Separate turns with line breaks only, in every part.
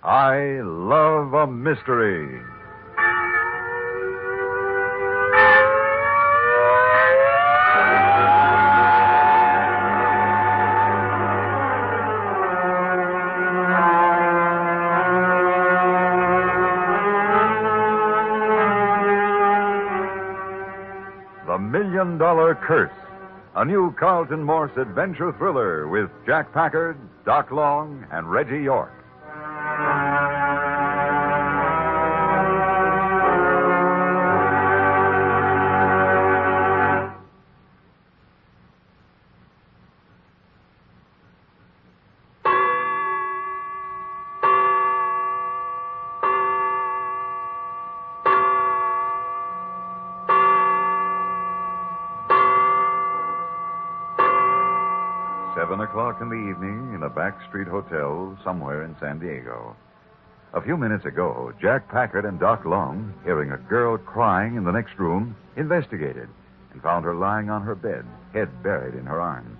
I love a mystery. The $1 Million Curse, a new Carlton Morse adventure thriller with Jack Packard, Doc Long, and Reggie York. In the evening in a backstreet hotel somewhere in San Diego. A few minutes ago, Jack Packard and Doc Long, hearing a girl crying in the next room, investigated and found her lying on her bed, head buried in her arms.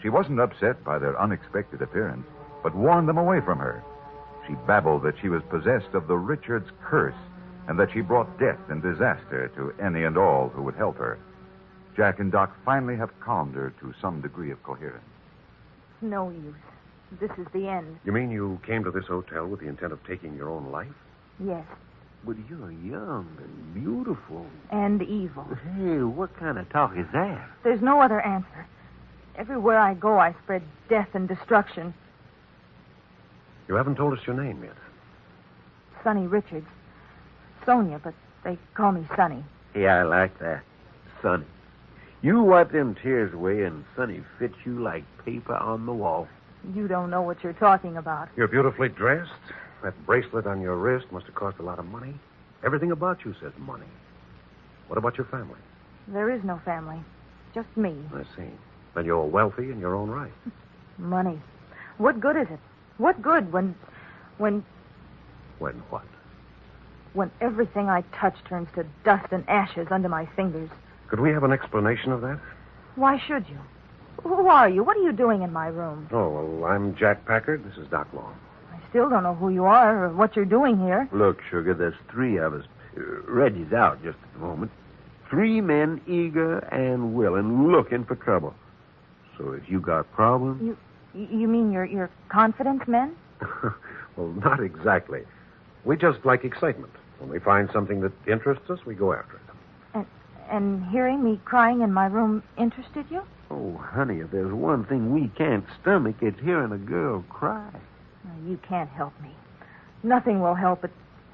She wasn't upset by their unexpected appearance, but warned them away from her. She babbled that she was possessed of the Richards curse and that she brought death and disaster to any and all who would help her. Jack and Doc finally have calmed her to some degree of coherence.
No use. This is the end.
You mean you came to this hotel with the intent of taking your own life?
Yes.
But you're young and beautiful.
And evil.
Hey, what kind of talk is that?
There's no other answer. Everywhere I go, I spread death and destruction.
You haven't told us your name yet.
Sonny Richards. Sonia, but they call me Sonny.
Yeah, I like that. Sonny. You wipe them tears away and Sonny fits you like paper on the wall.
You don't know what you're talking about.
You're beautifully dressed. That bracelet on your wrist must have cost a lot of money. Everything about you says money. What about your family?
There is no family. Just me.
I see. Then you're wealthy in your own right.
Money. What good is it? What good when...
When what?
When everything I touch turns to dust and ashes under my fingers.
Could we have an explanation of that?
Why should you? Who are you? What are you doing in my room?
Oh, well, I'm Jack Packard. This is Doc Long.
I still don't know who you are or what you're doing here.
Look, sugar, there's three of us. Reggie's out just at the moment. 3 men eager and willing, looking for trouble. So if you got problems...
You mean your confidence men?
Well, not exactly. We just like excitement. When we find something that interests us, we go after it.
And hearing me crying in my room interested you?
Oh, honey, if there's one thing we can't stomach, it's hearing a girl cry.
You can't help me. Nothing will help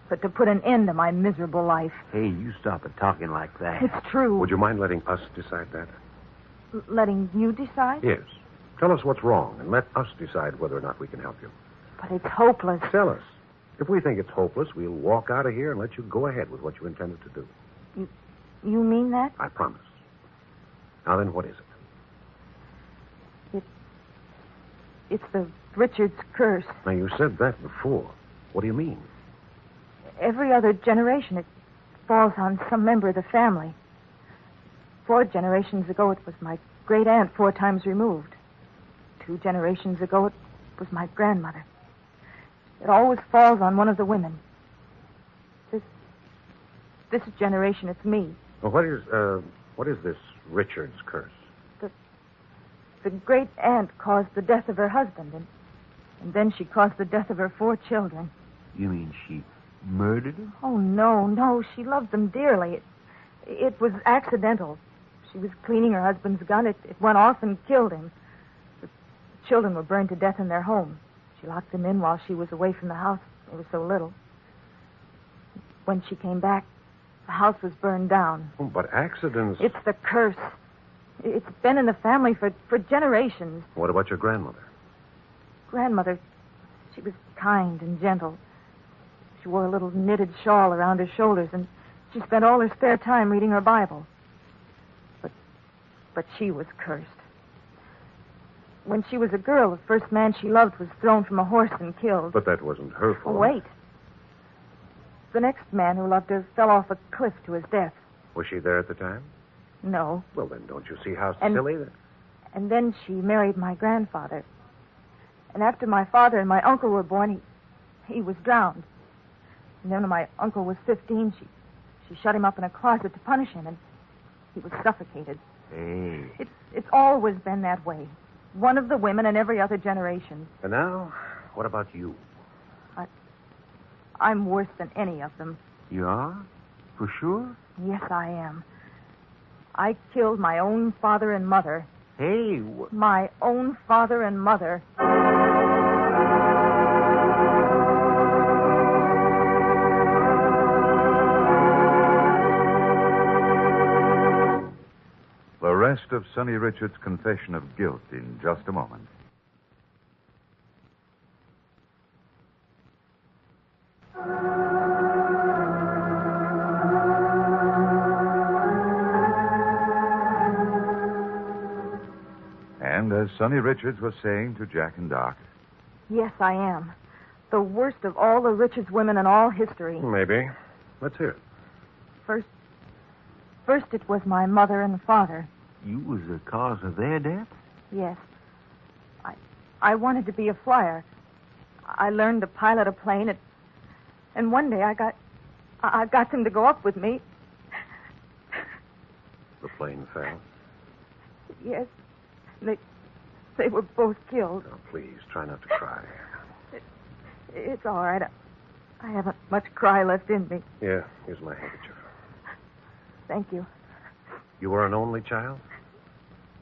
but to put an end to my miserable life.
Hey, you stop it talking like that.
It's true.
Would you mind letting us decide that?
Letting you decide?
Yes. Tell us what's wrong, and let us decide whether or not we can help you.
But it's hopeless.
Tell us. If we think it's hopeless, we'll walk out of here and let you go ahead with what you intended to do.
You mean that?
I promise. Now then, what is it?
It's the Richards curse.
Now, you said that before. What do you mean?
Every other generation, it falls on some member of the family. 4 generations ago, it was my great-aunt 4 times removed. 2 generations ago, it was my grandmother. It always falls on one of the women. This generation, it's me.
Well, what is this Richards curse?
The great-aunt caused the death of her husband, and then she caused the death of her 4 children.
You mean she murdered him?
Oh, no. She loved them dearly. It was accidental. She was cleaning her husband's gun. It went off and killed him. The children were burned to death in their home. She locked them in while she was away from the house. They were so little. When she came back, the house was burned down.
Oh, but accidents...
It's the curse. It's been in the family for generations.
What about your grandmother?
Grandmother, she was kind and gentle. She wore a little knitted shawl around her shoulders, and she spent all her spare time reading her Bible. But she was cursed. When she was a girl, the first man she loved was thrown from a horse and killed.
But that wasn't her fault.
Oh, wait. The next man who loved her fell off a cliff to his death.
Was she there at the time?
No.
Well, then, don't you see how silly that...
And then she married my grandfather. And after my father and my uncle were born, He was drowned. And then when my uncle was 15, she shut him up in a closet to punish him, and he was suffocated.
Hey.
It's always been that way. One of the women in every other generation.
And now, what about you?
I'm worse than any of them.
You are? For sure?
Yes, I am. I killed my own father and mother.
Hey,
My own father and mother.
The rest of Sonny Richards' confession of guilt in just a moment. And as Sonny Richards was saying to Jack and Doc,
Yes, I am. The worst of all the Richards women in all history.
Maybe. Let's hear it.
First it was my mother and father.
you was the cause of their death?
Yes. I wanted to be a flyer. I learned to pilot a plane, and one day I got them to go up with me.
The plane fell.
Yes. They were both killed.
Oh, please, try not to cry.
It's all right. I haven't much cry left in me.
Yeah, here's my handkerchief.
Thank you.
You were an only child?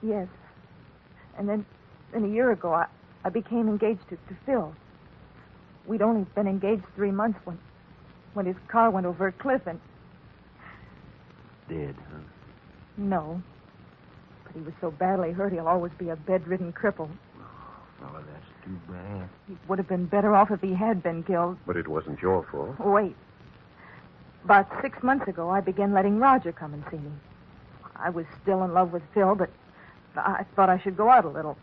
Yes. And then a year ago, I became engaged to Phil. We'd only been engaged 3 months when his car went over a cliff and...
Dead, huh?
No. But he was so badly hurt, he'll always be a bedridden cripple.
Oh, that's too bad.
He would have been better off if he had been killed.
But it wasn't your fault.
Wait. About 6 months ago, I began letting Roger come and see me. I was still in love with Phil, but I thought I should go out a little.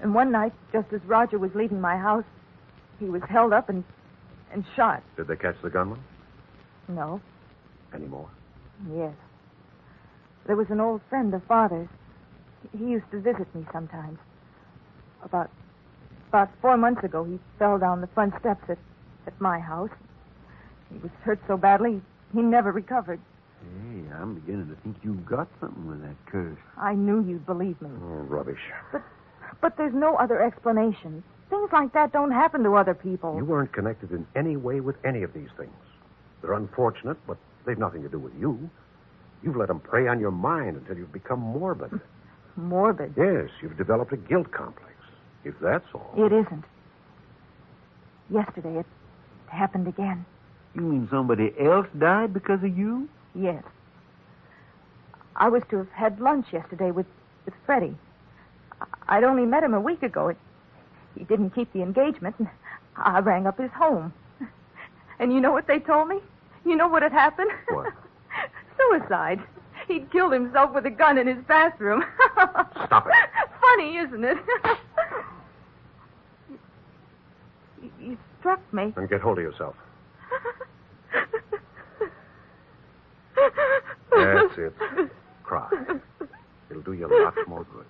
And one night, just as Roger was leaving my house, he was held up and shot.
Did they catch the gunman?
No.
Any more?
Yes. There was an old friend of Father's. He used to visit me sometimes. About 4 months ago, he fell down the front steps at my house. He was hurt so badly, he never recovered.
Hey, I'm beginning to think you've got something with that curse.
I knew you'd believe me.
Oh, rubbish.
But there's no other explanation. Things like that don't happen to other people.
You weren't connected in any way with any of these things. They're unfortunate, but they've nothing to do with you. You've let them prey on your mind until you've become morbid.
Morbid?
Yes, you've developed a guilt complex. If that's all.
It isn't. Yesterday, it happened again.
You mean somebody else died because of you?
Yes. I was to have had lunch yesterday with Freddie. I'd only met him a week ago. He didn't keep the engagement, and I rang up his home. And you know what they told me? You know what had happened?
What?
Suicide. He'd killed himself with a gun in his bathroom.
Stop it.
Funny, isn't it? You struck me.
And get hold of yourself. That's it. Cry. It'll do you lots more good.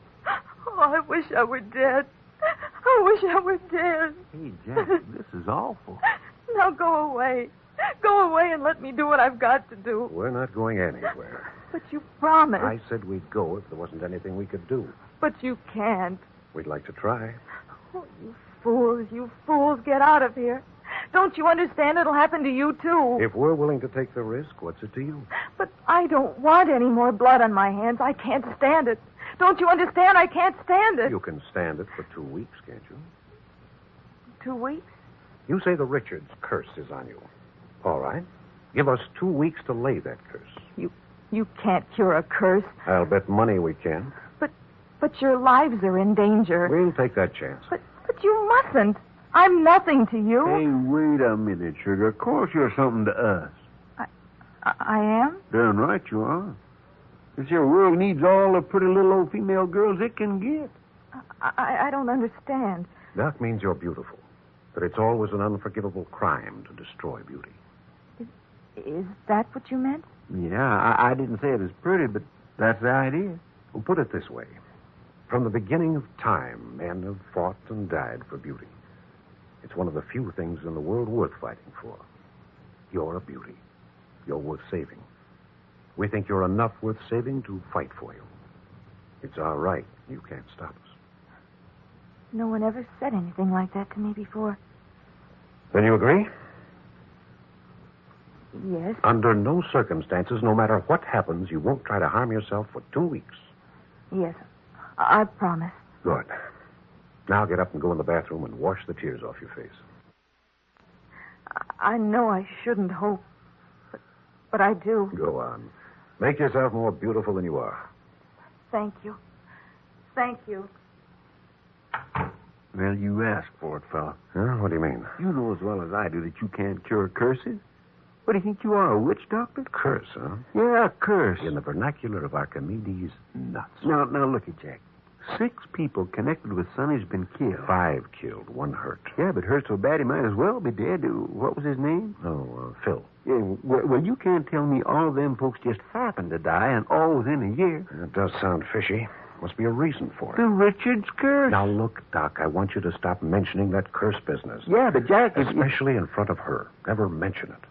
Oh, I wish I were dead. I wish I were dead.
Hey, Jack, this is awful.
Now go away. Go away and let me do what I've got to do.
We're not going anywhere.
But you promised.
I said we'd go if there wasn't anything we could do.
But you can't.
We'd like to try.
Oh, you fools, get out of here. Don't you understand it'll happen to you, too?
If we're willing to take the risk, what's it to you?
But I don't want any more blood on my hands. I can't stand it. Don't you understand? I can't stand it.
You can stand it for 2 weeks, can't you?
2 weeks?
You say the Richards curse is on you. All right. Give us 2 weeks to lay that curse.
You can't cure a curse.
I'll bet money we can.
But your lives are in danger.
We'll take that chance.
But you mustn't. I'm nothing to you.
Hey, wait a minute, Sugar. Of course you're something to us.
I am?
Darn right you are. This here world needs all the pretty little old female girls it can get.
I don't understand.
That means you're beautiful. That it's always an unforgivable crime to destroy beauty.
Is that what you meant?
Yeah, I didn't say it was pretty, but that's the idea.
Well, put it this way. From the beginning of time, men have fought and died for beauty. It's one of the few things in the world worth fighting for. You're a beauty. You're worth saving. We think you're enough worth saving to fight for you. It's our right. You can't stop us.
No one ever said anything like that to me before.
Then you agree?
Yes.
Under no circumstances, no matter what happens, you won't try to harm yourself for 2 weeks.
Yes. I promise.
Good. Now get up and go in the bathroom and wash the tears off your face.
I know I shouldn't hope, but I do.
Go on. Make yourself more beautiful than you are.
Thank you. Thank you.
Well, you asked for it, fella.
Huh? What do you mean?
You know as well as I do that you can't cure curses. What do you think you are, a witch doctor?
Curse, huh?
Yeah, a curse.
In the vernacular of Archimedes, nuts.
Now look at Jack. 6 people connected with Sonny's been killed.
5 killed, 1 hurt.
Yeah, but hurt so bad he might as well be dead. What was his name?
Oh, Phil.
Yeah, well, you can't tell me all them folks just happened to die and all within a year.
It does sound fishy. Must be a reason for it.
The Richards curse.
Now, look, Doc, I want you to stop mentioning that curse business.
Yeah, but Jack...
Especially in front of her. Never mention it.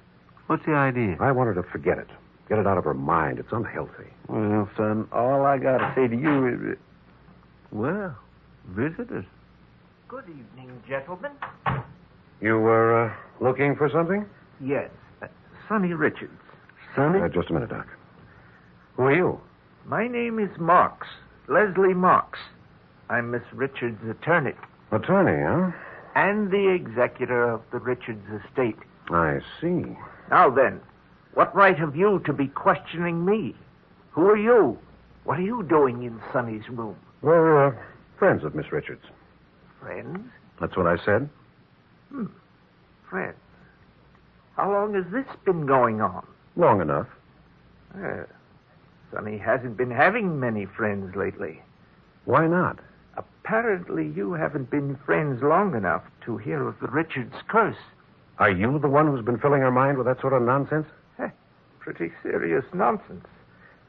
What's the idea?
I want her to forget it. Get it out of her mind. It's unhealthy.
Well, son, all I got to say to you is... Well, visitors.
Good evening, gentlemen.
You were looking for something?
Yes, Sonny Richards.
Sonny?
Just a minute, Doc. Who are you?
My name is Marks, Leslie Marks. I'm Miss Richards' attorney.
Attorney, huh?
And the executor of the Richards estate.
I see.
Now then, what right have you to be questioning me? Who are you? What are you doing in Sonny's room?
We're friends of Miss Richards.
Friends?
That's what I said.
Friends. How long has this been going on?
Long enough.
Sonny hasn't been having many friends lately.
Why not?
Apparently you haven't been friends long enough to hear of the Richards curse.
Are you the one who's been filling her mind with that sort of nonsense?
Pretty serious nonsense.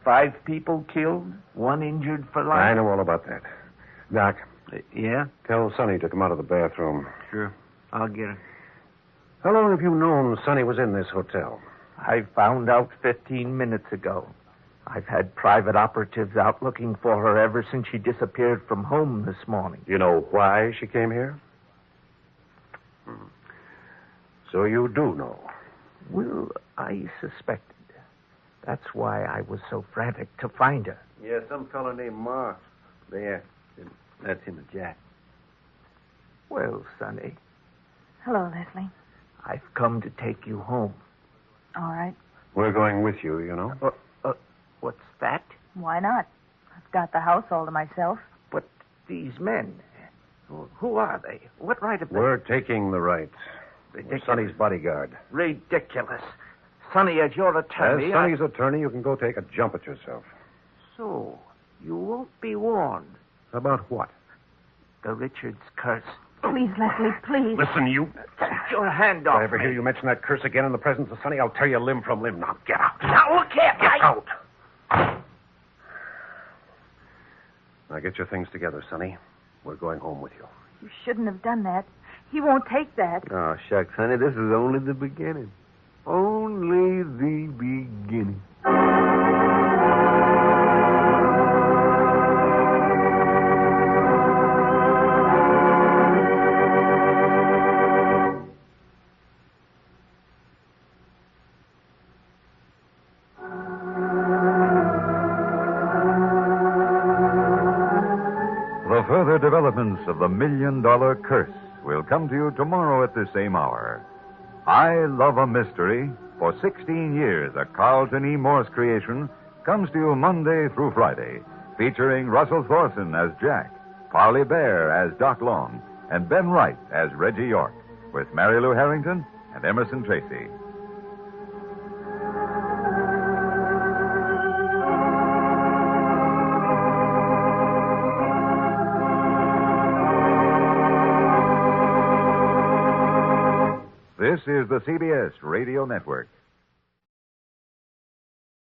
5 people killed, 1 injured for life.
I know all about that. Doc.
Yeah?
Tell Sonny to come out of the bathroom.
Sure. I'll get her.
How long have you known Sonny was in this hotel?
I found out 15 minutes ago. I've had private operatives out looking for her ever since she disappeared from home this morning.
You know why she came here? So you do know.
Well, I suspected. That's why I was so frantic to find her.
Yeah, some fellow named Morse. There. That's him and Jack.
Well, Sonny,
Hello, Leslie.
I've come to take you home.
All right.
We're going with you, you know.
What's that?
Why not? I've got the house all to myself.
But these men, who are they? What right have they...
We're taking the right.
Ridiculous.
We're Sonny's bodyguard.
Ridiculous. Sonny, as your attorney...
As Sonny's attorney, you can go take a jump at yourself.
So, you won't be warned.
About what?
The Richards curse.
Please, Leslie, please.
Listen, you...
Get your hand
If
off
I ever
me.
hear you mention that curse again in the presence of Sonny, I'll tear you limb from limb. Now, get out.
Now, look here,
Get out. Now, get your things together, Sonny. We're going home with you.
You shouldn't have done that. He won't take that.
Oh, shucks, honey, this is only the beginning. Only the beginning.
The further developments of the $1 Million Curse will come to you tomorrow at the same hour. I Love a Mystery, for 16 years, a Carlton E. Morse creation, comes to you Monday through Friday, featuring Russell Thorson as Jack, Parley Bear as Doc Long, and Ben Wright as Reggie York, with Mary Lou Harrington and Emerson Tracy. This is the CBS Radio Network.